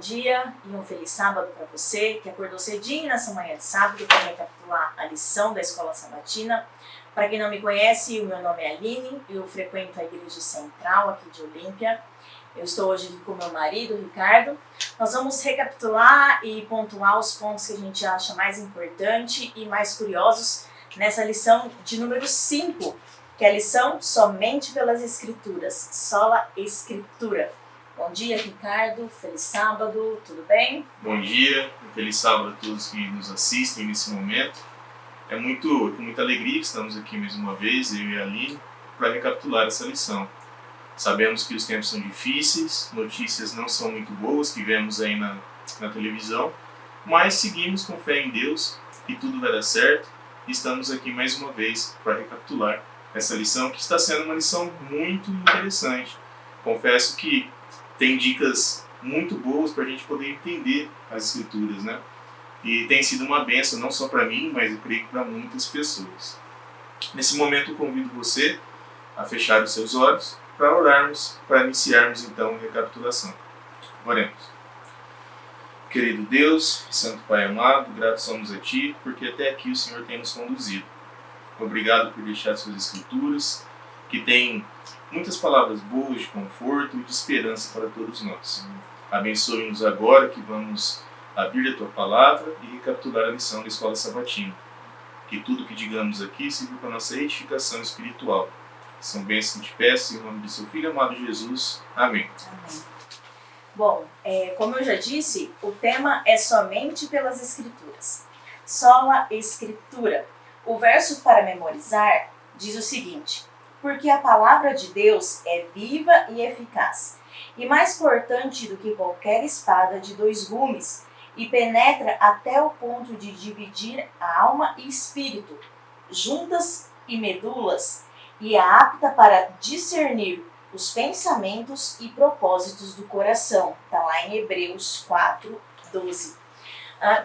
dia e um feliz sábado para você que acordou cedinho nessa manhã de sábado para recapitular a lição da Escola Sabatina. Para quem não me conhece, o meu nome é Aline, eu frequento a Igreja Central aqui de Olímpia. Eu estou hoje aqui com meu marido, Ricardo. Nós vamos recapitular e pontuar os pontos que a gente acha mais importante e mais curiosos nessa lição de número 5, que é a lição Somente pelas Escrituras, Sola Escritura. Bom dia, Ricardo. Feliz sábado. Tudo bem? Bom dia. Feliz sábado a todos que nos assistem nesse momento. É com muita alegria que estamos aqui mais uma vez, eu e a Aline, para recapitular essa lição. Sabemos que os tempos são difíceis, notícias não são muito boas que vemos aí na televisão, mas seguimos com fé em Deus e tudo vai dar certo. E estamos aqui mais uma vez para recapitular essa lição, que está sendo uma lição muito interessante. Confesso que tem dicas muito boas para a gente poder entender as Escrituras, né? E tem sido uma bênção, não só para mim, mas eu creio que para muitas pessoas. Nesse momento eu convido você a fechar os seus olhos para orarmos, para iniciarmos então a recapitulação. Oremos. Querido Deus, Santo Pai amado, gratos somos a Ti, porque até aqui o Senhor tem nos conduzido. Obrigado por deixar Suas Escrituras, que tem muitas palavras boas de conforto e de esperança para todos nós. Abençoe-nos agora que vamos abrir a Tua Palavra e recapitular a lição da Escola Sabatina. Que tudo que digamos aqui sirva para a nossa edificação espiritual. São bênçãos que te peço, em nome de Seu Filho amado Jesus. Amém. Amém. Bom, como eu já disse, o tema é somente pelas Escrituras. Sola Escritura. O verso para memorizar diz o seguinte: porque a palavra de Deus é viva e eficaz, e mais cortante do que qualquer espada de 2 gumes, e penetra até o ponto de dividir a alma e espírito, juntas e medulas, e é apta para discernir os pensamentos e propósitos do coração. Está lá em Hebreus 4:12.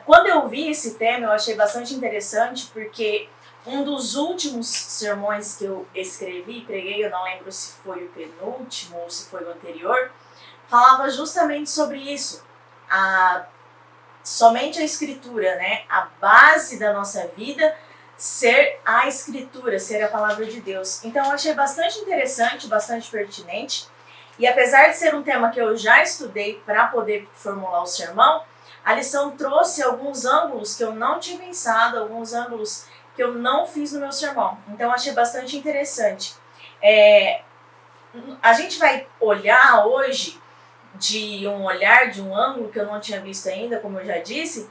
Quando eu vi esse tema, eu achei bastante interessante, porque um dos últimos sermões que eu escrevi e preguei, eu não lembro se foi o penúltimo ou se foi o anterior, falava justamente sobre isso. Somente a Escritura, né? A base da nossa vida ser a Escritura, ser a Palavra de Deus. Então eu achei bastante interessante, bastante pertinente. E apesar de ser um tema que eu já estudei para poder formular o sermão, a lição trouxe alguns ângulos que eu não tinha pensado, alguns ângulos que eu não fiz no meu sermão. Então eu achei bastante interessante. A gente vai olhar hoje de um ângulo que eu não tinha visto ainda, como eu já disse,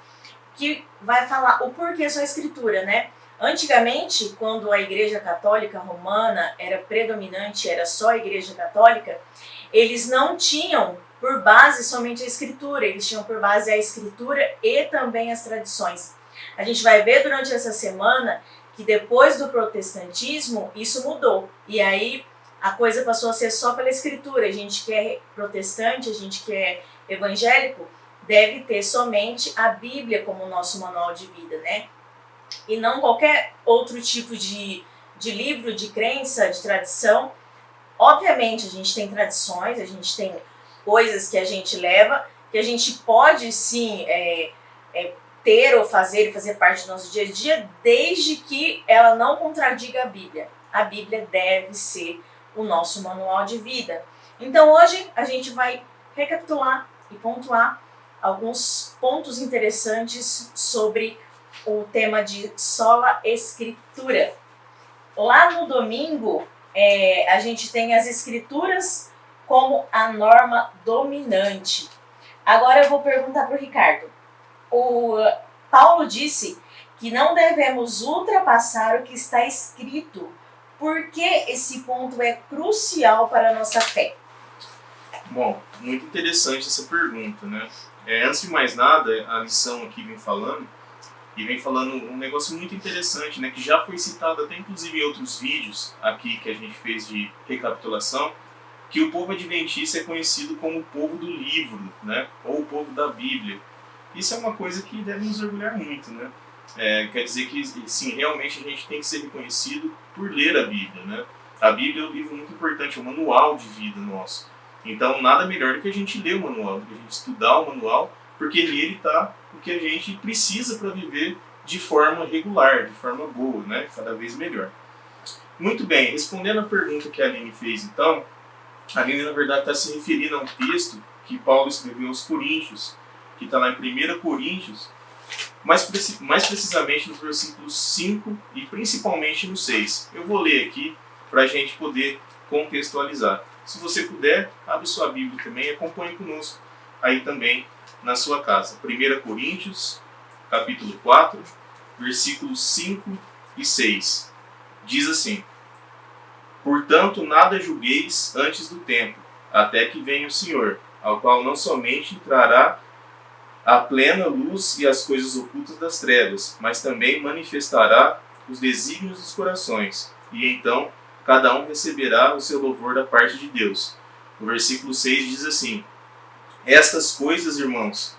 que vai falar o porquê só a Escritura, né? Antigamente, quando a Igreja Católica Romana era predominante, era só a Igreja Católica, eles não tinham por base somente a Escritura, eles tinham por base a Escritura e também as tradições. A gente vai ver durante essa semana que depois do protestantismo isso mudou, e aí a coisa passou a ser só pela Escritura. A gente que é protestante, a gente que é evangélico, deve ter somente a Bíblia como nosso manual de vida, né? E não qualquer outro tipo de livro, de crença, de tradição. Obviamente, a gente tem tradições, a gente tem coisas que a gente leva, que a gente pode, sim, ter ou fazer parte do nosso dia a dia, desde que ela não contradiga a Bíblia. A Bíblia deve ser o nosso manual de vida. Então, hoje, a gente vai recapitular e pontuar alguns pontos interessantes sobre o tema de Sola Escritura. Lá no domingo, a gente tem as Escrituras como a norma dominante. Agora eu vou perguntar para o Ricardo. O Paulo disse que não devemos ultrapassar o que está escrito. Por que esse ponto é crucial para a nossa fé? Bom, muito interessante essa pergunta, né? Antes de mais nada, a lição aqui vem falando um negócio muito interessante, né? Que já foi citado até inclusive em outros vídeos aqui que a gente fez de recapitulação, que o povo adventista é conhecido como o povo do livro, né? Ou o povo da Bíblia. Isso é uma coisa que deve nos orgulhar muito, né? Quer dizer que, sim, realmente a gente tem que ser reconhecido por ler a Bíblia, né? A Bíblia é um livro muito importante, é um manual de vida nosso. Então, nada melhor do que a gente ler o manual, do que a gente estudar o manual, porque nele está o que a gente precisa para viver de forma regular, de forma boa, né? Cada vez melhor. Muito bem, respondendo a pergunta que a Aline fez, então, a Aline, na verdade, está se referindo a um texto que Paulo escreveu aos Coríntios, que está lá em 1 Coríntios, mais precisamente nos versículos 5 e principalmente no 6. Eu vou ler aqui para a gente poder contextualizar. Se você puder, abre sua Bíblia também e acompanhe conosco aí também na sua casa. 1 Coríntios, capítulo 4, versículos 5 e 6. Diz assim: portanto, nada julgueis antes do tempo, até que venha o Senhor, ao qual não somente entrará a plena luz e as coisas ocultas das trevas, mas também manifestará os desígnios dos corações, e então cada um receberá o seu louvor da parte de Deus. O versículo 6 diz assim: estas coisas, irmãos,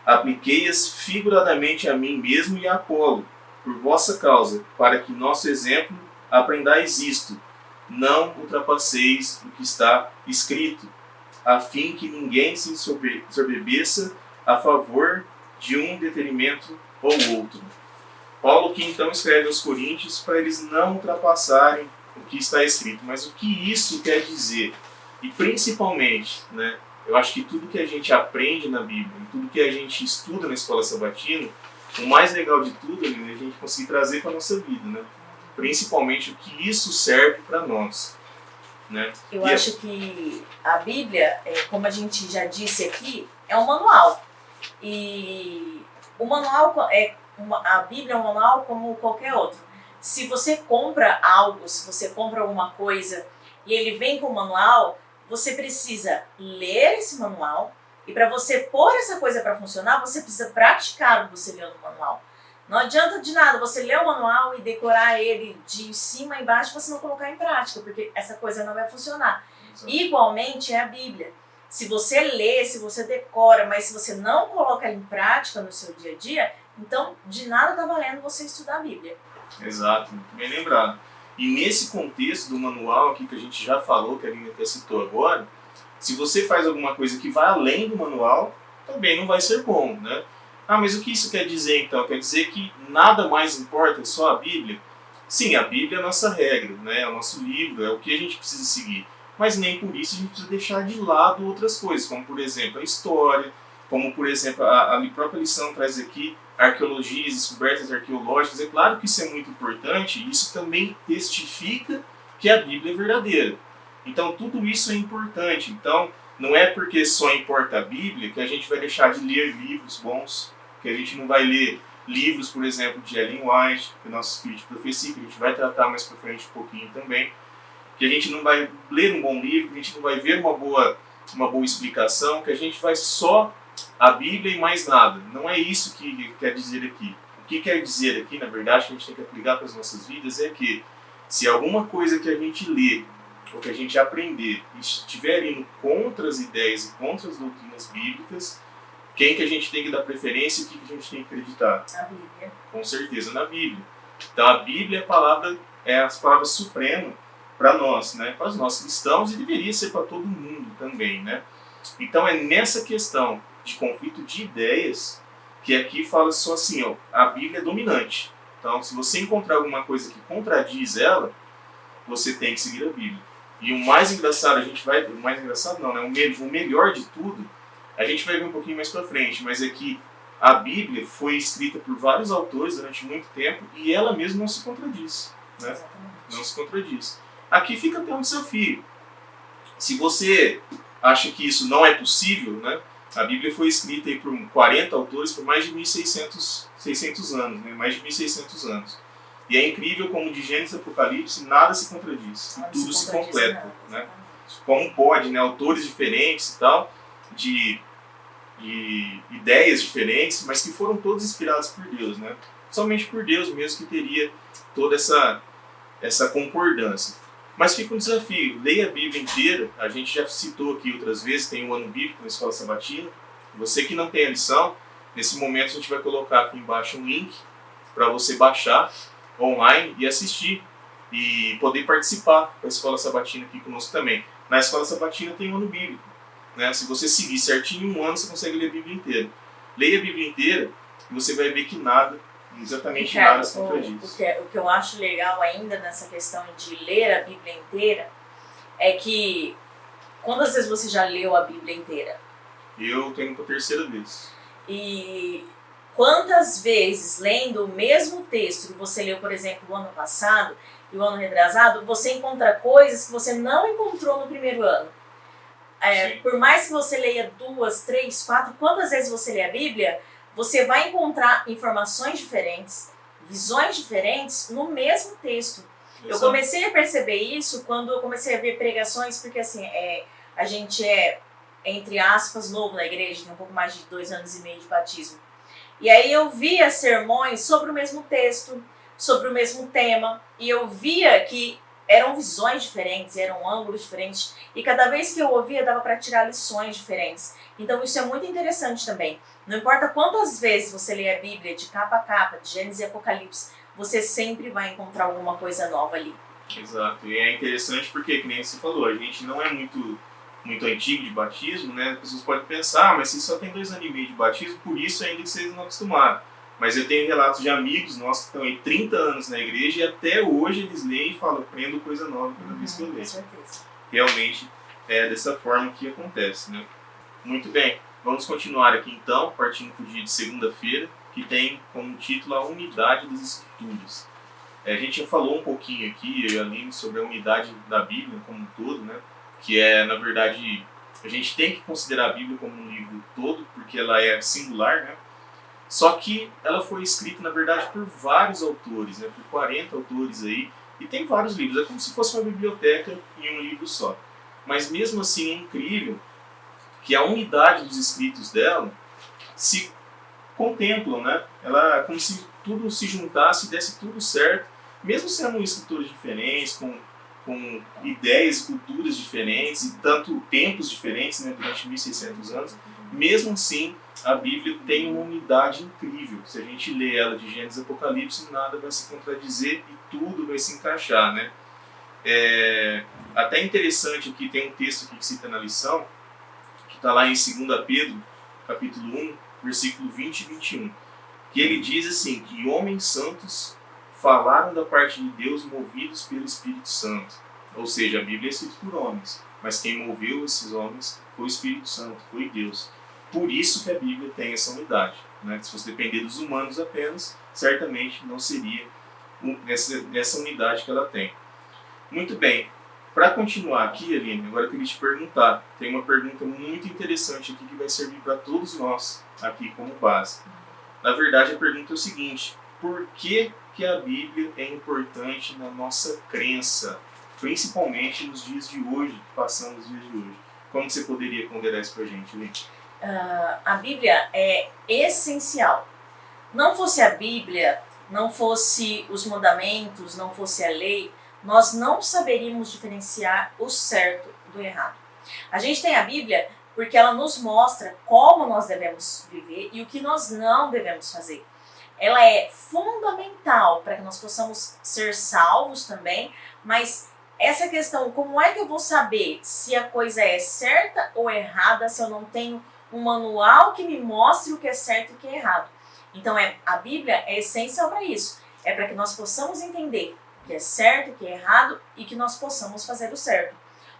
apliquei-as figuradamente a mim mesmo e a Apolo, por vossa causa, para que nosso exemplo aprendais isto: não ultrapasseis o que está escrito, a fim que ninguém se ensoberbeça a favor de um detrimento ou outro. Paulo que então escreve aos Coríntios para eles não ultrapassarem o que está escrito. Mas o que isso quer dizer? E principalmente, né, eu acho que tudo que a gente aprende na Bíblia, tudo que a gente estuda na Escola Sabatina, o mais legal de tudo é a gente conseguir trazer para a nossa vida, né? Principalmente o que isso serve para nós. Né? Eu acho que a Bíblia, como a gente já disse aqui, é um manual. E o manual a Bíblia é um manual como qualquer outro. Se você compra algo, se você compra alguma coisa e ele vem com o manual, você precisa ler esse manual, e para você pôr essa coisa para funcionar, você precisa praticar o que você leu no manual. Não adianta de nada você ler o manual e decorar ele de cima a embaixo e você não colocar em prática, porque essa coisa não vai funcionar. Exato. Igualmente é a Bíblia. Se você lê, se você decora, mas se você não coloca ela em prática no seu dia a dia, então de nada está valendo você estudar a Bíblia. Exato, muito bem lembrado. E nesse contexto do manual aqui que a gente já falou, que a Aline até citou agora, se você faz alguma coisa que vai além do manual, também não vai ser bom, né? Ah, mas o que isso quer dizer então? Quer dizer que nada mais importa, só a Bíblia? Sim, a Bíblia é a nossa regra, né? É o nosso livro, é o que a gente precisa seguir. Mas nem por isso a gente precisa deixar de lado outras coisas, como por exemplo a história, como por exemplo a própria lição traz aqui arqueologias, descobertas arqueológicas. É claro que isso é muito importante, e isso também testifica que a Bíblia é verdadeira. Então tudo isso é importante. Então não é porque só importa a Bíblia que a gente vai deixar de ler livros bons, que a gente não vai ler livros, por exemplo, de Ellen White, que é o nosso Espírito de Profecia, que a gente vai tratar mais para frente um pouquinho também, que a gente não vai ler um bom livro, que a gente não vai ver uma boa explicação, que a gente vai só a Bíblia e mais nada. Não é isso que quer dizer aqui. O que quer dizer aqui, na verdade, que a gente tem que aplicar para as nossas vidas é que se alguma coisa que a gente lê ou que a gente aprender estiver indo contra as ideias e contra as doutrinas bíblicas, quem que a gente tem que dar preferência e o que a gente tem que acreditar? A Bíblia. Com certeza na Bíblia. Então a Bíblia é a palavra suprema para nós, né? Para os nossos cristãos, e deveria ser para todo mundo também, né? Então é nessa questão de conflito de ideias que aqui fala só assim, ó, a Bíblia é dominante. Então se você encontrar alguma coisa que contradiz ela, você tem que seguir a Bíblia. E o mais engraçado, o mais engraçado não, né? O melhor de tudo, a gente vai ver um pouquinho mais para frente, mas é que a Bíblia foi escrita por vários autores durante muito tempo e ela mesma não se contradiz, né? Não se contradiz. Aqui fica até um desafio. Se você acha que isso não é possível, né? A Bíblia foi escrita aí por 40 autores por mais de 1.600 anos, né? Mais de 1.600 anos. E é incrível como de Gênesis e Apocalipse nada se contradiz, tudo se completa, né? Como pode, né? Autores diferentes e tal, de ideias diferentes, mas que foram todos inspirados por Deus, né? Somente por Deus mesmo que teria toda essa concordância. Mas fica um desafio, leia a Bíblia inteira. A gente já citou aqui outras vezes, tem o ano bíblico na Escola Sabatina. Você que não tem a lição, nesse momento a gente vai colocar aqui embaixo um link para você baixar online e assistir e poder participar da Escola Sabatina aqui conosco também. Na escola sabatina tem um ano bíblico. Né? Se você seguir certinho, em um ano você consegue ler a Bíblia inteira. Leia a Bíblia inteira e você vai ver que nada, exatamente Ricardo, nada se contradiz. O que eu acho legal ainda nessa questão de ler a Bíblia inteira é que quantas vezes você já leu a Bíblia inteira? Eu tenho para a terceira vez. E quantas vezes, lendo o mesmo texto que você leu, por exemplo, o ano passado e o ano retrasado, você encontra coisas que você não encontrou no primeiro ano? Por mais que você leia 2, 3, 4, quantas vezes você lê a Bíblia, você vai encontrar informações diferentes, visões diferentes no mesmo texto. Exato. Eu comecei a perceber isso quando eu comecei a ver pregações, porque assim, a gente é, entre aspas, novo na igreja, tem um pouco mais de 2 anos e meio de batismo. E aí eu via sermões sobre o mesmo texto, sobre o mesmo tema, e eu via que eram visões diferentes, eram ângulos diferentes, e cada vez que eu ouvia dava para tirar lições diferentes. Então isso é muito interessante também. Não importa quantas vezes você lê a Bíblia de capa a capa, de Gênesis e Apocalipse, você sempre vai encontrar alguma coisa nova ali. Exato, e é interessante porque, que nem você falou, a gente não é muito antigo de batismo, né? As pessoas podem pensar, mas você só tem 2 anos e meio de batismo, por isso ainda que vocês não acostumaram. Mas eu tenho relatos de amigos nossos que estão aí 30 anos na igreja e até hoje eles leem e falam, aprendo coisa nova cada vez que eu leio. Com certeza. Realmente é dessa forma que acontece, né? Muito bem, vamos continuar aqui então, partindo para o dia de segunda-feira, que tem como título a unidade das Escrituras. A gente já falou um pouquinho aqui, eu e a Aline, sobre a unidade da Bíblia como um todo, né? Que é, na verdade, a gente tem que considerar a Bíblia como um livro todo, porque ela é singular, né? Só que ela foi escrita, na verdade, por vários autores, né? Por 40 autores aí, e tem vários livros, é como se fosse uma biblioteca em um livro só. Mas mesmo assim é incrível que a unidade dos escritos dela se contemplam, né? Ela é como se tudo se juntasse e desse tudo certo, mesmo sendo escritores diferentes, com ideias e culturas diferentes, e tanto tempos diferentes, né, durante 1600 anos, mesmo assim, a Bíblia tem uma unidade incrível. Se a gente lê ela de Gênesis e Apocalipse, nada vai se contradizer e tudo vai se encaixar, né? Até interessante aqui, tem um texto aqui que cita na lição, que está lá em 2 Pedro, capítulo 1, versículo 20 e 21, que ele diz assim, que homens santos falaram da parte de Deus movidos pelo Espírito Santo. Ou seja, a Bíblia é escrita por homens, mas quem moveu esses homens foi o Espírito Santo, foi Deus. Por isso que a Bíblia tem essa unidade, né? Se fosse depender dos humanos apenas, certamente não seria essa unidade que ela tem. Muito bem, para continuar aqui, Aline, agora eu queria te perguntar, tem uma pergunta muito interessante aqui que vai servir para todos nós aqui como base. Na verdade, a pergunta é o seguinte: por que a Bíblia é importante na nossa crença, principalmente nos dias de hoje, passando os dias de hoje? Como você poderia ponderar isso para a gente, Aline? A Bíblia é essencial. Não fosse a Bíblia, não fosse os mandamentos, não fosse a lei, nós não saberíamos diferenciar o certo do errado. A gente tem a Bíblia porque ela nos mostra como nós devemos viver e o que nós não devemos fazer. Ela é fundamental para que nós possamos ser salvos também, mas essa questão, como é que eu vou saber se a coisa é certa ou errada se eu não tenho um manual que me mostre o que é certo e o que é errado? Então a Bíblia é essencial para isso. É para que nós possamos entender o que é certo, o que é errado e que nós possamos fazer o certo.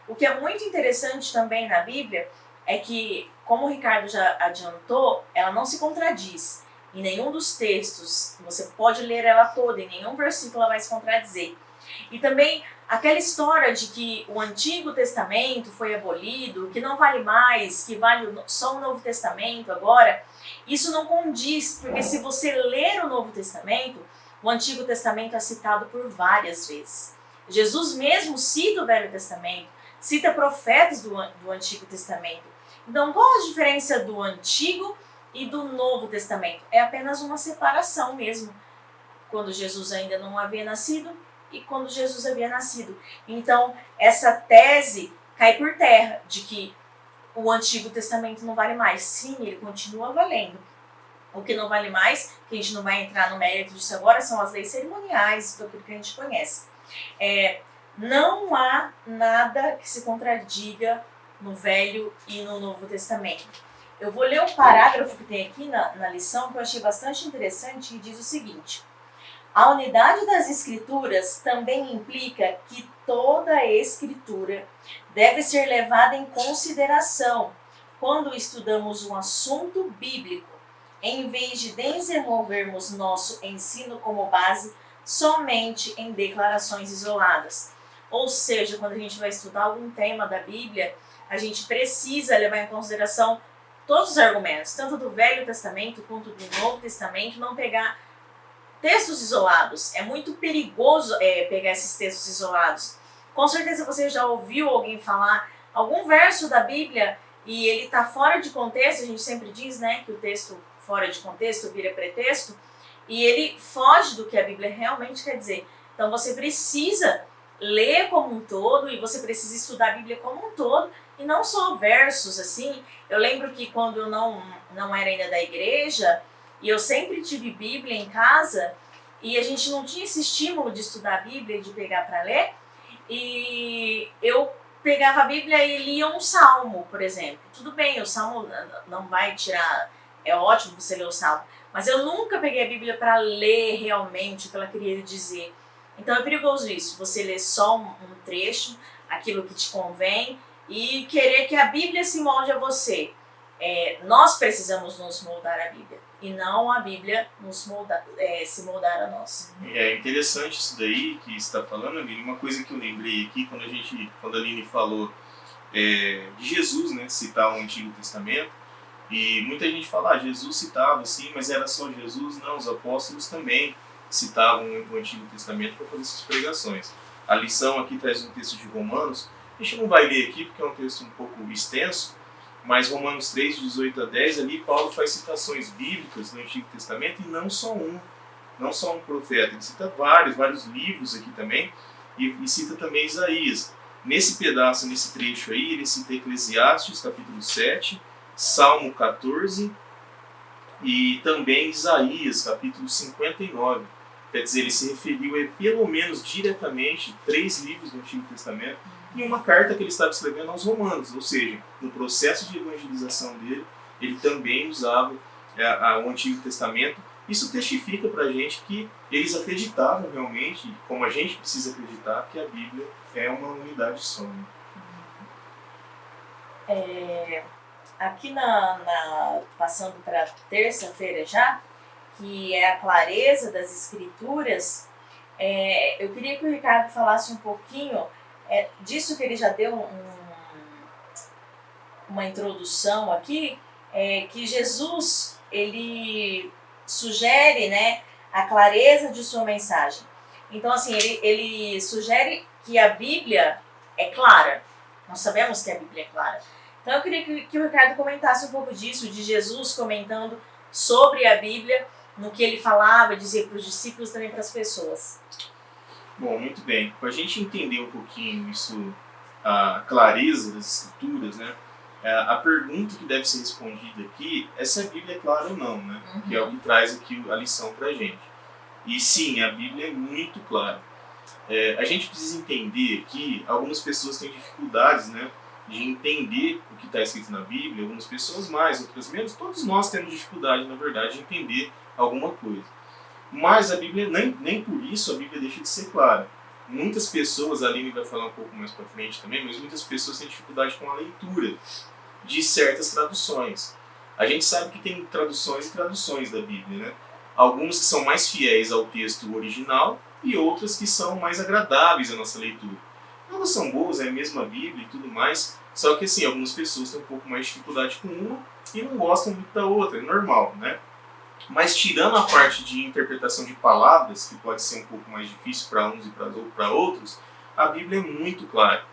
O que é muito interessante também na Bíblia é que, como o Ricardo já adiantou, ela não se contradiz. Em nenhum dos textos, você pode ler ela toda, em nenhum versículo ela vai se contradizer. E também aquela história de que o Antigo Testamento foi abolido, que não vale mais, que vale só o Novo Testamento agora, isso não condiz, porque se você ler o Novo Testamento, o Antigo Testamento é citado por várias vezes. Jesus mesmo cita o Velho Testamento, cita profetas do Antigo Testamento. Então, qual a diferença do Antigo e do Novo Testamento? É apenas uma separação mesmo, quando Jesus ainda não havia nascido e quando Jesus havia nascido. Então, essa tese cai por terra, de que o Antigo Testamento não vale mais. Sim, ele continua valendo. O que não vale mais, que a gente não vai entrar no mérito disso agora, são as leis cerimoniais, tudo aquilo que a gente conhece. Não há nada que se contradiga no Velho e no Novo Testamento. Eu vou ler um parágrafo que tem aqui na lição que eu achei bastante interessante e diz o seguinte: a unidade das escrituras também implica que toda a escritura deve ser levada em consideração quando estudamos um assunto bíblico, em vez de desenvolvermos nosso ensino como base somente em declarações isoladas. Ou seja, quando a gente vai estudar algum tema da Bíblia, a gente precisa levar em consideração todos os argumentos, tanto do Velho Testamento quanto do Novo Testamento, não pegar textos isolados. É muito perigoso pegar esses textos isolados. Com certeza você já ouviu alguém falar algum verso da Bíblia e ele está fora de contexto. A gente sempre diz, né, que o texto fora de contexto vira pretexto, e ele foge do que a Bíblia realmente quer dizer. Então você precisa ler como um todo, e você precisa estudar a Bíblia como um todo, e não só versos, assim. Eu lembro que quando eu não era ainda da igreja, e eu sempre tive Bíblia em casa, e a gente não tinha esse estímulo de estudar a Bíblia e de pegar para ler, e eu pegava a Bíblia e lia um salmo, por exemplo. Tudo bem, o salmo não vai tirar, é ótimo você ler o salmo, mas eu nunca peguei a Bíblia para ler realmente o que ela queria dizer. Então é perigoso isso, você ler só um trecho, aquilo que te convém, e querer que a Bíblia se molde a você. Nós precisamos nos moldar a Bíblia, e não a Bíblia se moldar a nós. É interessante isso daí que você está falando, Aline. Uma coisa que eu lembrei aqui, quando a Aline falou de Jesus, né, citar o Antigo Testamento, e muita gente fala, Jesus citava, sim, mas era só Jesus? Não, os apóstolos também citavam o Antigo Testamento para fazer essas pregações. A lição aqui traz um texto de Romanos, a gente não vai ler aqui porque é um texto um pouco extenso, mas Romanos 3, 18 a 10, ali Paulo faz citações bíblicas no Antigo Testamento, e não só um profeta, ele cita vários livros aqui também, e cita também Isaías. Nesse pedaço, nesse trecho aí, ele cita Eclesiastes, capítulo 7, Salmo 14 e também Isaías, capítulo 59. Quer dizer, ele se referiu pelo menos diretamente 3 livros do Antigo Testamento e uma carta que ele estava escrevendo aos romanos, ou seja, no processo de evangelização dele, ele também usava o Antigo Testamento. Isso testifica para a gente que eles acreditavam realmente, como a gente precisa acreditar, que a Bíblia é uma unidade só. Aqui passando para terça-feira já, que é a clareza das Escrituras, eu queria que o Ricardo falasse um pouquinho disso que ele já deu uma introdução aqui, que Jesus, ele sugere, né, a clareza de sua mensagem. Então, assim, ele sugere que a Bíblia é clara. Nós sabemos que a Bíblia é clara. Então eu queria que o Ricardo comentasse um pouco disso, de Jesus comentando sobre a Bíblia, no que ele falava, dizia para os discípulos, também para as pessoas. Bom, muito bem. Para a gente entender um pouquinho isso, a clareza das Escrituras, né? A pergunta que deve ser respondida aqui é se a Bíblia é clara ou não, né? Uhum. Que é o que traz aqui a lição para a gente. E sim, a Bíblia é muito clara. A gente precisa entender que algumas pessoas têm dificuldades, né, de entender o que está escrito na Bíblia, algumas pessoas mais, outras menos. Todos nós temos dificuldade, na verdade, de entender alguma coisa. Mas a Bíblia, nem por isso a Bíblia deixa de ser clara. Muitas pessoas, a Aline vai falar um pouco mais para frente também, mas muitas pessoas têm dificuldade com a leitura de certas traduções. A gente sabe que tem traduções e traduções da Bíblia, né? Algumas que são mais fiéis ao texto original e outras que são mais agradáveis à nossa leitura. Elas são boas, é a mesma Bíblia e tudo mais, só que assim, algumas pessoas têm um pouco mais de dificuldade com uma e não gostam muito da outra, é normal, né? Mas tirando a parte de interpretação de palavras, que pode ser um pouco mais difícil para uns e para outros, a Bíblia é muito clara.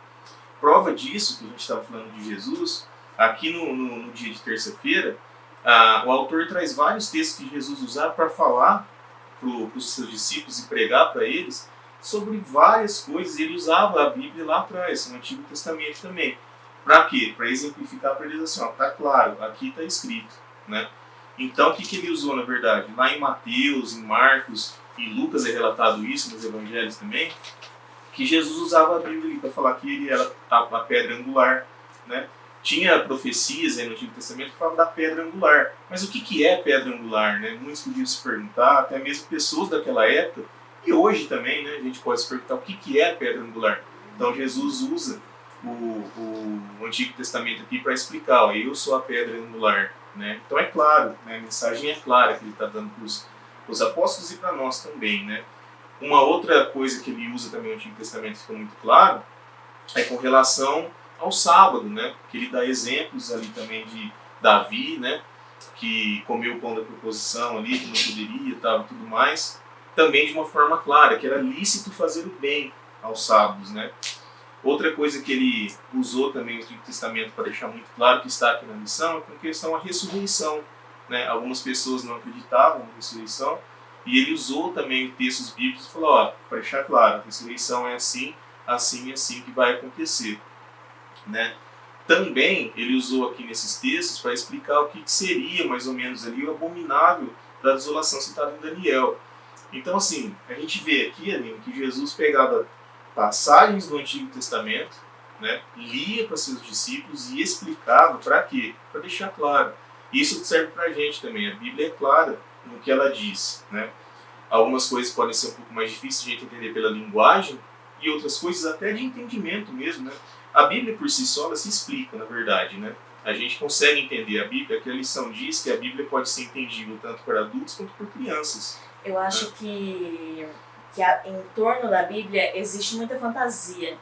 Prova disso, que a gente estava falando de Jesus, aqui no dia de terça-feira, o autor traz vários textos que Jesus usava para falar para os seus discípulos e pregar para eles sobre várias coisas. Ele usava a Bíblia lá atrás, no Antigo Testamento também. Para quê? Para exemplificar para eles assim, está claro, aqui está escrito, né? Então, o que ele usou, na verdade? Lá em Mateus, em Marcos e Lucas é relatado isso, nos evangelhos também, que Jesus usava a Bíblia para falar que ele era a pedra angular, né? Tinha profecias aí no Antigo Testamento que falavam da pedra angular. Mas o que é pedra angular, né? Muitos podiam se perguntar, até mesmo pessoas daquela época, e hoje também, né? A gente pode se perguntar o que é pedra angular. Então Jesus usa o Antigo Testamento aqui para explicar, ó, eu sou a pedra angular, né? Então é claro, né? A mensagem é clara que ele está dando para os apóstolos e para nós também, né? Uma outra coisa que ele usa também no Antigo Testamento, fica muito claro, é com relação ao sábado, né? Que ele dá exemplos ali também de Davi, né? Que comeu o pão da proposição ali, que não poderia e tal, tudo mais. Também de uma forma clara, que era lícito fazer o bem aos sábados, né? Outra coisa que ele usou também no Antigo Testamento para deixar muito claro que está aqui na lição é com questão à ressurreição, né? Algumas pessoas não acreditavam na ressurreição, e ele usou também textos bíblicos e falou, ó, para deixar claro, a ressurreição é assim, assim e assim que vai acontecer, né? Também ele usou aqui nesses textos para explicar o que seria mais ou menos ali o abominável da desolação citado em Daniel. Então assim, a gente vê aqui, Aline, que Jesus pegava passagens do Antigo Testamento, né, lia para seus discípulos e explicava para quê? Para deixar claro. Isso serve para a gente também, a Bíblia é clara no que ela diz, né? Algumas coisas podem ser um pouco mais difíceis de a gente entender pela linguagem e outras coisas até de entendimento mesmo, né? A Bíblia por si só ela se explica, na verdade, né? A gente consegue entender a Bíblia, que a lição diz que a Bíblia pode ser entendível tanto por adultos quanto por crianças. Eu acho que em torno da Bíblia existe muita fantasia.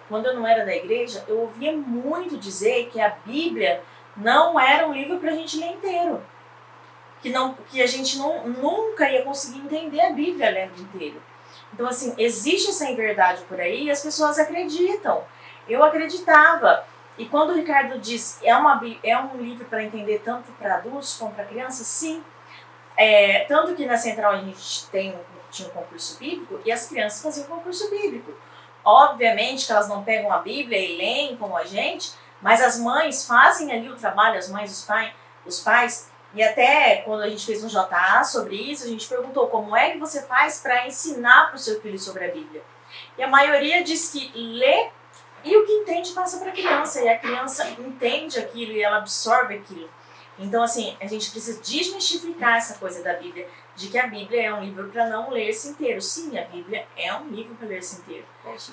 Quando eu não era da igreja, eu ouvia muito dizer que a Bíblia não era um livro para a gente ler inteiro. Que a gente nunca ia conseguir entender a Bíblia lendo inteiro. Então, assim, existe essa inverdade por aí e as pessoas acreditam. Eu acreditava. E quando o Ricardo diz é um livro para entender tanto para adultos como para crianças, sim. Tanto que na Central a gente tinha um concurso bíblico e as crianças faziam concurso bíblico. Obviamente que elas não pegam a Bíblia e leem como a gente, mas as mães fazem ali o trabalho, as mães, os pais. E até quando a gente fez um JA sobre isso, a gente perguntou como é que você faz para ensinar para o seu filho sobre a Bíblia. E a maioria diz que lê e o que entende passa para a criança. E a criança entende aquilo e ela absorve aquilo. Então, assim, a gente precisa desmistificar essa coisa da Bíblia, de que a Bíblia é um livro para não ler-se inteiro. Sim, a Bíblia é um livro para ler-se inteiro.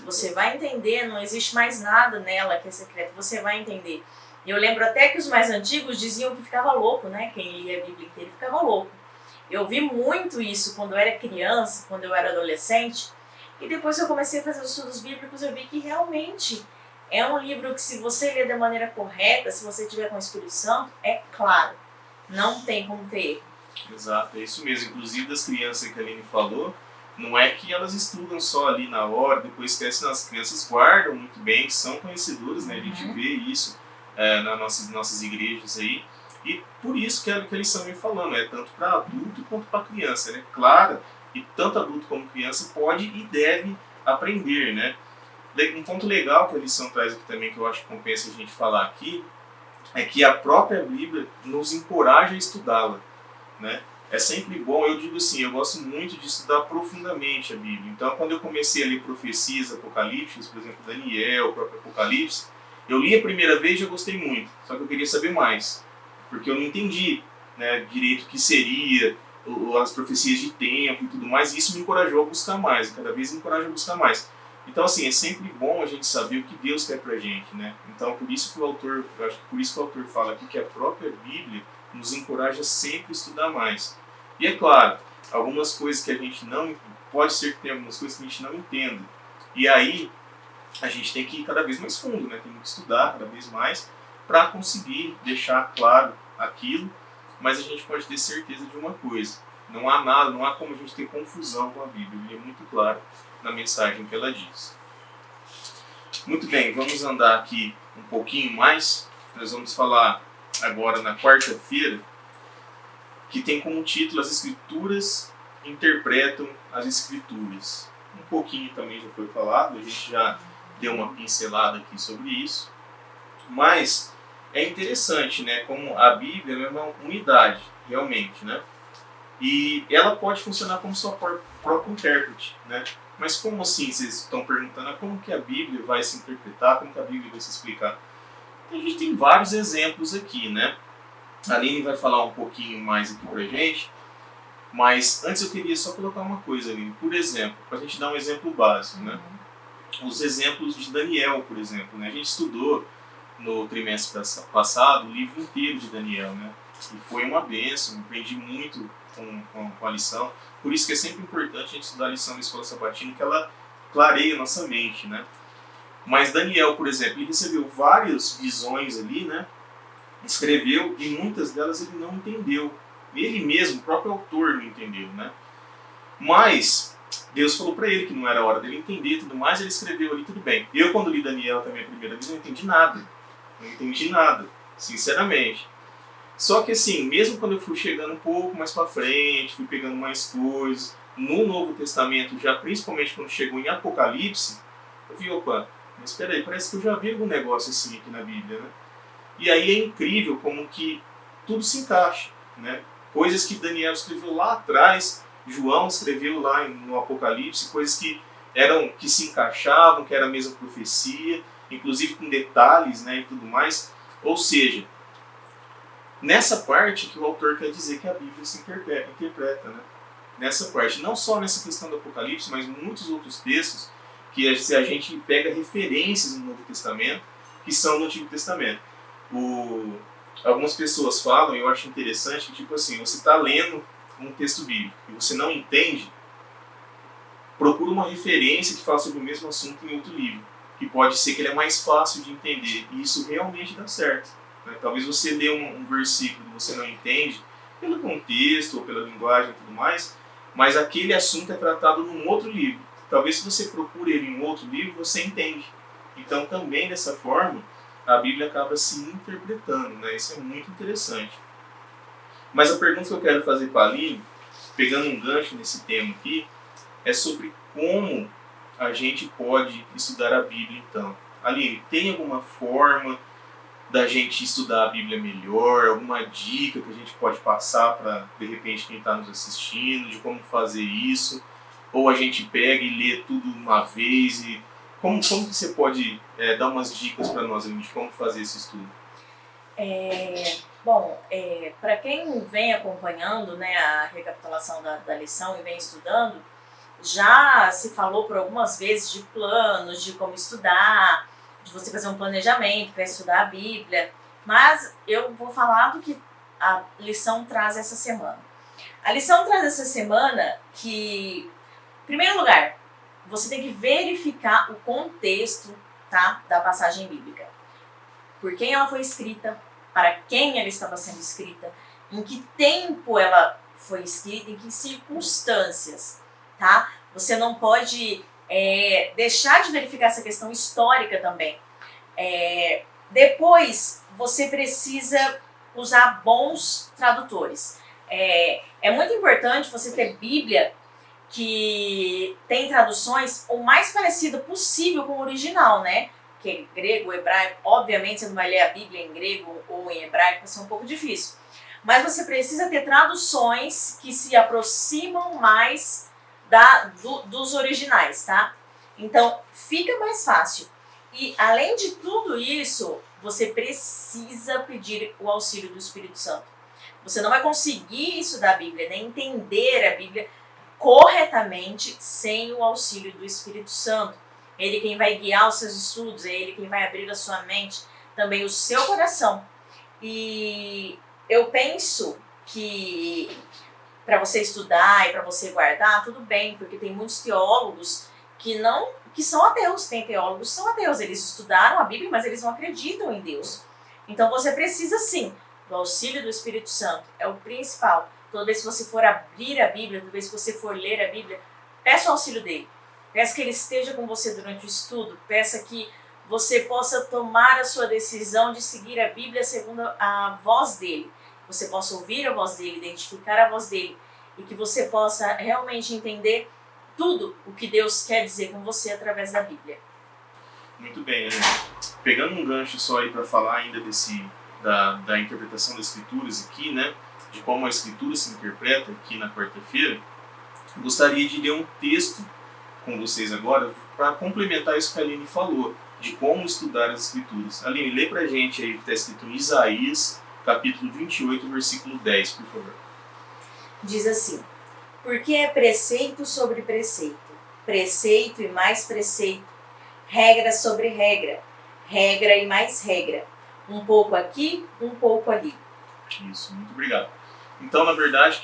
Você vai entender, não existe mais nada nela que é secreto, você vai entender. Eu lembro até que os mais antigos diziam que ficava louco, né? Quem lia a Bíblia inteira ficava louco. Eu vi muito isso quando eu era criança, quando eu era adolescente, e depois que eu comecei a fazer os estudos bíblicos, eu vi que realmente é um livro que, se você ler da maneira correta, se você tiver com o Espírito Santo, é claro, não tem como ter erro. Exato, é isso mesmo. Inclusive das crianças que a Aline falou, não é que elas estudam só ali na hora, depois esquecem, não. As crianças guardam muito bem, são conhecedoras, né? A gente vê isso nas nossas igrejas aí. E por isso que eles estão me falando, tanto para adulto quanto para criança, né? Claro, e tanto adulto como criança pode e deve aprender, né? Um ponto legal que a lição traz aqui também, que eu acho que compensa a gente falar aqui, é que a própria Bíblia nos encoraja a estudá-la, né? É sempre bom, eu digo assim, eu gosto muito de estudar profundamente a Bíblia. Então, quando eu comecei a ler profecias apocalípticas, por exemplo, Daniel, o próprio Apocalipse, eu li a primeira vez e já gostei muito, só que eu queria saber mais, porque eu não entendi, né, direito o que seria, as profecias de tempo e tudo mais, e isso me encorajou a buscar mais, e cada vez me encoraja a buscar mais. Então, assim, é sempre bom a gente saber o que Deus quer pra gente, né? Então, por isso que o autor, eu acho que por isso que o autor fala aqui que a própria Bíblia nos encoraja sempre a estudar mais. E é claro, algumas coisas que a gente não... Pode ser que tenha algumas coisas que a gente não entenda. E aí, a gente tem que ir cada vez mais fundo, né? Tem que estudar cada vez mais para conseguir deixar claro aquilo, mas a gente pode ter certeza de uma coisa. Não há nada, não há como a gente ter confusão com a Bíblia. Ele é muito claro na mensagem que ela diz. Muito bem, vamos andar aqui um pouquinho mais. Nós vamos falar agora na quarta-feira, que tem como título As Escrituras Interpretam as Escrituras. Um pouquinho também já foi falado, a gente já deu uma pincelada aqui sobre isso. Mas é interessante, né, como a Bíblia é uma unidade, realmente, né? E ela pode funcionar como sua própria intérprete, né? Mas como assim? Vocês estão perguntando como que a Bíblia vai se interpretar, como que a Bíblia vai se explicar? A gente tem vários exemplos aqui, né? A Aline vai falar um pouquinho mais aqui pra gente, mas antes eu queria só colocar uma coisa, Aline. Por exemplo, para a gente dar um exemplo básico, né? Os exemplos de Daniel, por exemplo, né? A gente estudou no trimestre passado o livro inteiro de Daniel, né? E foi uma bênção, aprendi muito com a lição. Por isso que é sempre importante a gente estudar a lição da Escola Sabatina, que ela clareia a nossa mente, né? Mas Daniel, por exemplo, ele recebeu várias visões ali, né? Escreveu e muitas delas ele não entendeu. Ele mesmo, o próprio autor, não entendeu, né? Mas Deus falou para ele que não era hora dele entender e tudo mais, ele escreveu ali, tudo bem. Eu, quando li Daniel também a primeira vez, não entendi nada. Não entendi nada, sinceramente. Só que assim, mesmo quando eu fui chegando um pouco mais para frente, fui pegando mais coisas, no Novo Testamento, já principalmente quando chegou em Apocalipse, eu vi, opa, mas espera aí, parece que eu já vi algum negócio assim aqui na Bíblia, né? E aí é incrível como que tudo se encaixa, né? Coisas que Daniel escreveu lá atrás, João escreveu lá no Apocalipse, coisas que se encaixavam, que era a mesma profecia, inclusive com detalhes, né, e tudo mais. Ou seja, nessa parte que o autor quer dizer que a Bíblia se interpreta, né? Nessa parte, não só nessa questão do Apocalipse, mas muitos outros textos que se a gente pega referências no Novo Testamento, que são no Antigo Testamento. Algumas pessoas falam, e eu acho interessante, que tipo assim, você está lendo um texto bíblico e você não entende, procura uma referência que fala sobre o mesmo assunto em outro livro, que pode ser que ele é mais fácil de entender, e isso realmente dá certo, né? Talvez você lê um versículo que você não entende, pelo contexto ou pela linguagem e tudo mais, mas aquele assunto é tratado num outro livro. Talvez se você procure ele em um outro livro, você entende. Então também dessa forma, a Bíblia acaba se interpretando, né? Isso é muito interessante. Mas a pergunta que eu quero fazer para a Aline, pegando um gancho nesse tema aqui, é sobre como a gente pode estudar a Bíblia então. Aline, tem alguma forma da gente estudar a Bíblia melhor, alguma dica que a gente pode passar para, de repente, quem está nos assistindo, de como fazer isso? Ou a gente pega e lê tudo uma vez? E como que você pode dar umas dicas para nós, Aline, de como fazer esse estudo? Para quem vem acompanhando, né, a recapitulação da lição e vem estudando, já se falou por algumas vezes de planos, de como estudar, de você fazer um planejamento para estudar a Bíblia, mas eu vou falar do que a lição traz essa semana. A lição traz essa semana que, em primeiro lugar, você tem que verificar o contexto, tá, da passagem bíblica. Por quem ela foi escrita, para quem ela estava sendo escrita, em que tempo ela foi escrita, em que circunstâncias, tá? Você não pode deixar de verificar essa questão histórica também. Depois, você precisa usar bons tradutores. É muito importante você ter Bíblia que tem traduções o mais parecido possível com o original, né? Que é grego, hebraico. Obviamente você não vai ler a Bíblia em grego ou em hebraico, vai ser um pouco difícil. Mas você precisa ter traduções que se aproximam mais dos originais, tá? Então, fica mais fácil. E, além de tudo isso, você precisa pedir o auxílio do Espírito Santo. Você não vai conseguir estudar a Bíblia, nem entender a Bíblia corretamente sem o auxílio do Espírito Santo. Ele quem vai guiar os seus estudos, é ele quem vai abrir a sua mente, também o seu coração. E eu penso que para você estudar e para você guardar, tudo bem, porque tem muitos teólogos que são ateus. Tem teólogos que são ateus, eles estudaram a Bíblia, mas eles não acreditam em Deus. Então você precisa sim do auxílio do Espírito Santo, é o principal. Toda vez que você for abrir a Bíblia, toda vez que você for ler a Bíblia, peça o auxílio dele. Peça que ele esteja com você durante o estudo, peça que você possa tomar a sua decisão de seguir a Bíblia segundo a voz dele. Você possa ouvir a voz dele, identificar a voz dele e que você possa realmente entender tudo o que Deus quer dizer com você através da Bíblia. Muito bem, Ana. Pegando um gancho só aí para falar ainda da interpretação das Escrituras aqui, né? De como a Escritura se interpreta aqui na quarta-feira, eu gostaria de ler um texto com vocês agora para complementar isso que a Aline falou, de como estudar as Escrituras. Aline, lê pra gente aí o que está escrito em Isaías, capítulo 28, versículo 10, por favor. Diz assim: porque é preceito sobre preceito, preceito e mais preceito, regra sobre regra, regra e mais regra, um pouco aqui, um pouco ali. Isso, muito obrigado. Então, na verdade,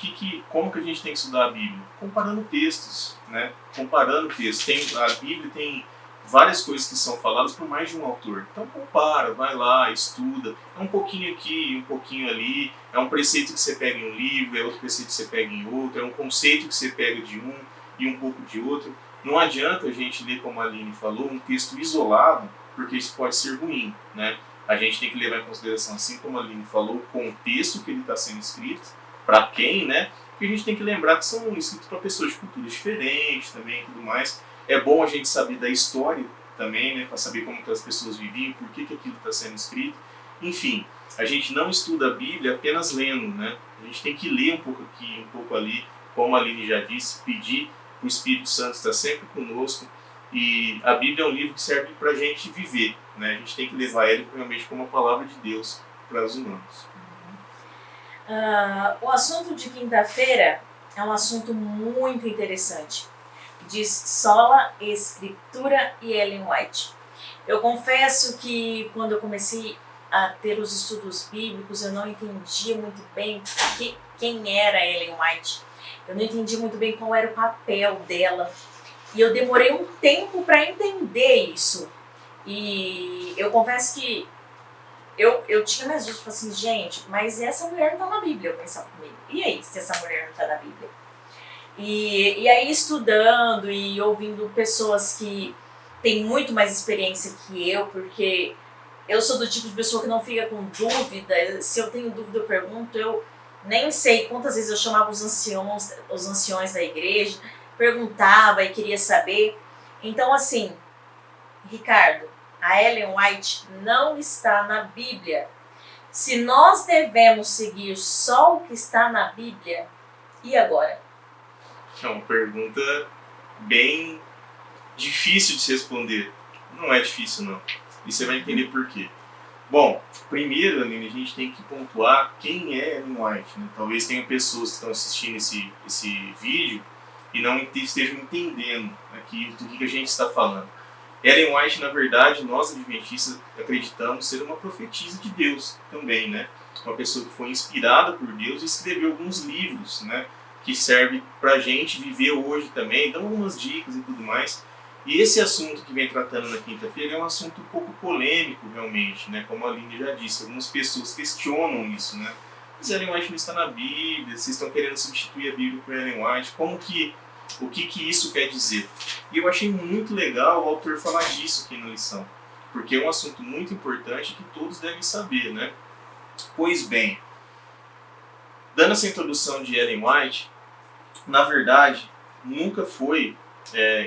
como que a gente tem que estudar a Bíblia? Comparando textos, né? Comparando textos. A Bíblia tem várias coisas que são faladas por mais de um autor. Então compara, vai lá, estuda. É um pouquinho aqui, um pouquinho ali. É um preceito que você pega em um livro, é outro preceito que você pega em outro. É um conceito que você pega de um e um pouco de outro. Não adianta a gente ler, como a Aline falou, um texto isolado, porque isso pode ser ruim, né? A gente tem que levar em consideração, assim como a Aline falou, o contexto que ele está sendo escrito, para quem, né? Porque a gente tem que lembrar que são escritos para pessoas de culturas diferentes também e tudo mais. É bom a gente saber da história também, né? Para saber como que as pessoas viviam, por que aquilo está sendo escrito. Enfim, a gente não estuda a Bíblia apenas lendo, né? A gente tem que ler um pouco aqui, um pouco ali, como a Aline já disse, pedir para o Espírito Santo estar sempre conosco. E a Bíblia é um livro que serve para a gente viver, né? A gente tem que levar ele realmente como a palavra de Deus para os humanos. O assunto de quinta-feira é um assunto muito interessante. Diz Sola Escritura e Ellen White. Eu confesso que quando eu comecei a ter os estudos bíblicos, eu não entendia muito bem quem era Ellen White. Eu não entendi muito bem qual era o papel dela. E eu demorei um tempo para entender isso. E eu confesso que eu tinha minhas dúvidas, assim, gente, mas essa mulher não está na Bíblia, eu pensava comigo. E aí, se essa mulher não está na Bíblia? E aí, estudando e ouvindo pessoas que têm muito mais experiência que eu, porque eu sou do tipo de pessoa que não fica com dúvida. Se eu tenho dúvida, eu pergunto. Eu nem sei quantas vezes eu chamava os anciões da igreja, perguntava e queria saber. Então, assim, Ricardo, a Ellen White não está na Bíblia. Se nós devemos seguir só o que está na Bíblia, e agora? É uma pergunta bem difícil de se responder. Não é difícil, não. E você vai entender por quê. Bom, primeiro, Aline, a gente tem que pontuar quem é Ellen White, né? Talvez tenham pessoas que estão assistindo esse vídeo e não estejam entendendo aqui do que a gente está falando. Ellen White, na verdade, nós adventistas acreditamos ser uma profetisa de Deus também, né? Uma pessoa que foi inspirada por Deus e escreveu alguns livros, né? Que serve pra gente viver hoje também, dão algumas dicas e tudo mais. E esse assunto que vem tratando na quinta-feira é um assunto um pouco polêmico, realmente, né? Como a Aline já disse, algumas pessoas questionam isso, né? Mas Ellen White não está na Bíblia, vocês estão querendo substituir a Bíblia por Ellen White, o que isso quer dizer? E eu achei muito legal o autor falar disso aqui na lição, porque é um assunto muito importante que todos devem saber, né? Pois bem, dando essa introdução de Ellen White, na verdade, nunca foi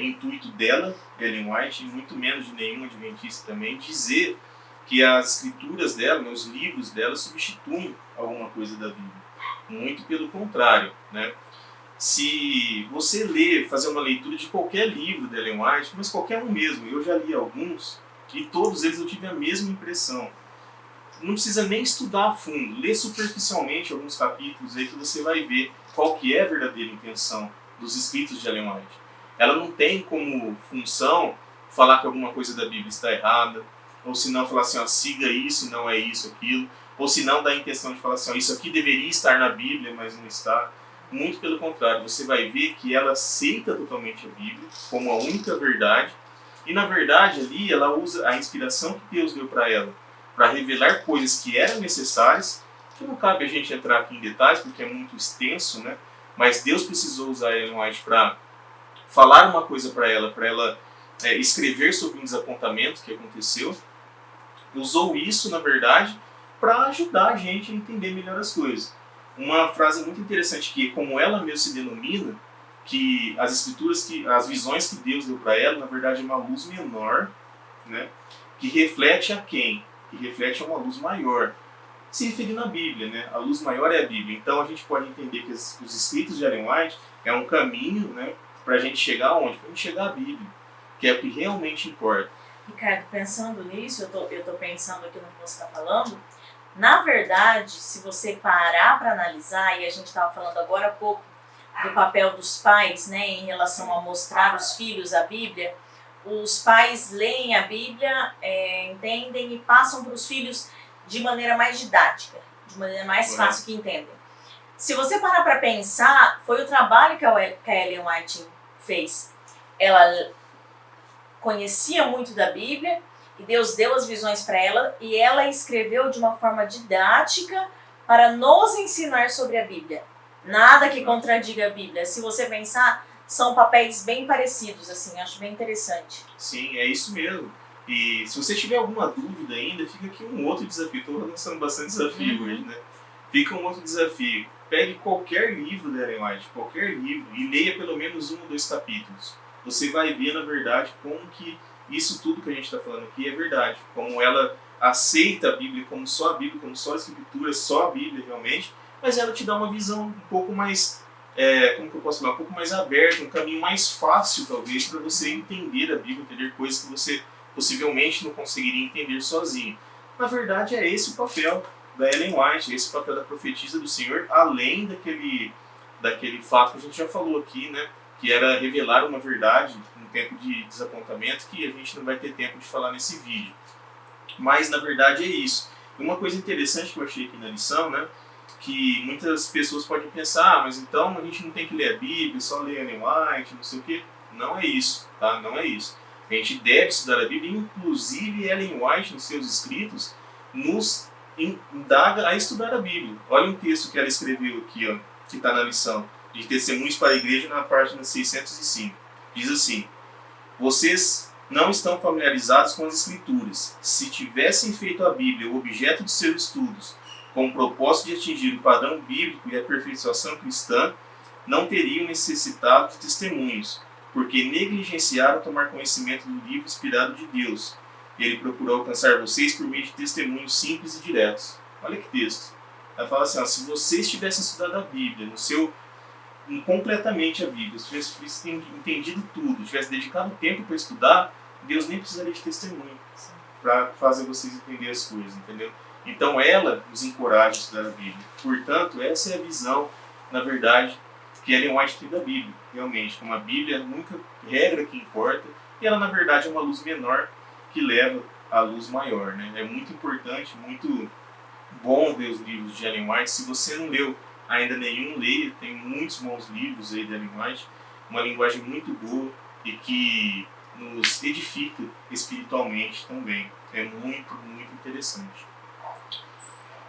intuito dela, Ellen White, e muito menos de nenhum adventista também, dizer que as escrituras dela, né, os livros dela, substituem alguma coisa da Bíblia. Muito pelo contrário, né? Se você ler, fazer uma leitura de qualquer livro da Ellen White, mas qualquer um mesmo, eu já li alguns, e todos eles eu tive a mesma impressão. Não precisa nem estudar a fundo, lê superficialmente alguns capítulos aí que você vai ver qual que é a verdadeira intenção dos escritos de Ellen White. Ela não tem como função falar que alguma coisa da Bíblia está errada, ou se não falar assim, ó, siga isso, não é isso, aquilo, ou se não dá a intenção de falar assim, ó, isso aqui deveria estar na Bíblia, mas não está. Muito pelo contrário, você vai ver que ela aceita totalmente a Bíblia como a única verdade, e na verdade ali ela usa a inspiração que Deus deu para ela, para revelar coisas que eram necessárias, que não cabe a gente entrar aqui em detalhes, porque é muito extenso, né? Mas Deus precisou usar Ellen White para falar uma coisa para ela escrever sobre um desapontamento que aconteceu. Usou isso, na verdade, para ajudar a gente a entender melhor as coisas. Uma frase muito interessante que, como ela mesma se denomina, que as escrituras, as visões que Deus deu para ela, na verdade é uma luz menor, né? Que reflete a quem? Que reflete a uma luz maior. Se referindo à Bíblia, né? A luz maior é a Bíblia. Então a gente pode entender que os escritos de Ellen White é um caminho, né, para a gente chegar aonde? Para a gente chegar à Bíblia, que é o que realmente importa. Ricardo, pensando nisso, eu tô pensando aqui no que você está falando. Na verdade, se você parar para analisar, e a gente estava falando agora há pouco do papel dos pais, né, em relação a mostrar os filhos a Bíblia, os pais leem a Bíblia, entendem e passam para os filhos de maneira mais didática, de maneira mais fácil que entendem. Se você parar para pensar, foi o trabalho que a Ellen White fez. Ela conhecia muito da Bíblia e Deus deu as visões para ela e ela escreveu de uma forma didática para nos ensinar sobre a Bíblia. Nada que contradiga a Bíblia. Se você pensar, são papéis bem parecidos, assim, acho bem interessante. Sim, é isso mesmo. E se você tiver alguma dúvida ainda, fica aqui um outro desafio. Estou lançando bastante desafio hoje, né? Fica um outro desafio. Pegue qualquer livro da Ellen White, qualquer livro, e leia pelo menos 1 ou 2 capítulos. Você vai ver, na verdade, como que isso tudo que a gente está falando aqui é verdade. Como ela aceita a Bíblia como só a Bíblia, como só a Escritura, só a Bíblia realmente, mas ela te dá uma visão um pouco mais, como que eu posso falar, um pouco mais aberta, um caminho mais fácil, talvez, para você entender a Bíblia, entender coisas que você possivelmente não conseguiria entender sozinho. Na verdade, é esse o papel da Ellen White, esse é o papel da profetisa do Senhor, além daquele fato que a gente já falou aqui, né? Que era revelar uma verdade em tempo de desapontamento, que a gente não vai ter tempo de falar nesse vídeo. Mas, na verdade, é isso. E uma coisa interessante que eu achei aqui na lição, né? Que muitas pessoas podem pensar, mas então a gente não tem que ler a Bíblia, só ler Ellen White, não sei o quê. Não é isso, tá? Não é isso. A gente deve estudar a Bíblia, inclusive Ellen White, nos seus escritos, nos indaga a estudar a Bíblia. Olha um texto que ela escreveu aqui, ó, que está na lição de Testemunhos para a Igreja, na página 605. Diz assim: vocês não estão familiarizados com as Escrituras. Se tivessem feito a Bíblia o objeto de seus estudos, com o propósito de atingir o padrão bíblico e a aperfeiçoação cristã, não teriam necessitado de testemunhos, porque negligenciaram tomar conhecimento do livro inspirado de Deus. Ele procurou alcançar vocês por meio de testemunhos simples e diretos. Olha que texto. Ela fala assim, ó, se vocês tivessem estudado a Bíblia, completamente a Bíblia, se tivessem entendido tudo, tivessem dedicado tempo para estudar, Deus nem precisaria de testemunho para fazer vocês entenderem as coisas, entendeu? Então ela nos encoraja a estudar a Bíblia. Portanto, essa é a visão, na verdade, que Ellen White tem da Bíblia, realmente. Como a Bíblia é a única regra que importa, e ela, na verdade, é uma luz menor que leva à luz maior, né? É muito importante, muito bom ver os livros de Ellen White. Se você não leu ainda nenhum, leia. Tem muitos bons livros aí de Ellen White. Uma linguagem muito boa e que nos edifica espiritualmente também. É muito, muito interessante.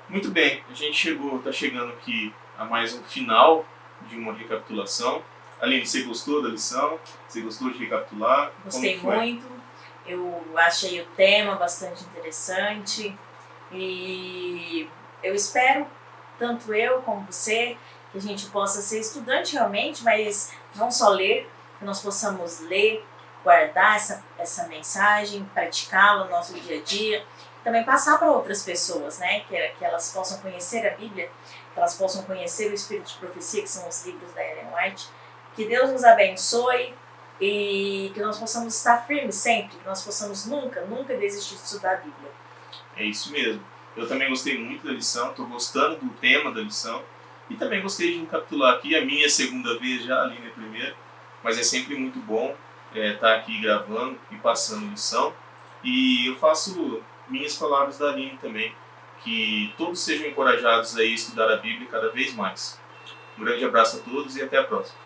Muito bem, a gente está chegando aqui a mais um final de uma recapitulação. Aline, você gostou da lição? Você gostou de recapitular? Gostei muito. Eu achei o tema bastante interessante. E eu espero, tanto eu como você, que a gente possa ser estudante realmente, mas não só ler, que nós possamos ler, guardar essa mensagem, praticá-la no nosso dia a dia, também passar para outras pessoas, né? Que elas possam conhecer a Bíblia, que elas possam conhecer o Espírito de Profecia, que são os livros da Ellen White. Que Deus nos abençoe e que nós possamos estar firmes sempre, que nós possamos nunca, nunca desistir de estudar a Bíblia. É isso mesmo. Eu também gostei muito da lição, estou gostando do tema da lição e também gostei de recapitular aqui, a minha segunda vez já, ali na primeira, mas é sempre muito bom estar aqui gravando e passando lição. E eu faço minhas palavras da Aline também, que todos sejam encorajados a estudar a Bíblia cada vez mais. Um grande abraço a todos e até a próxima.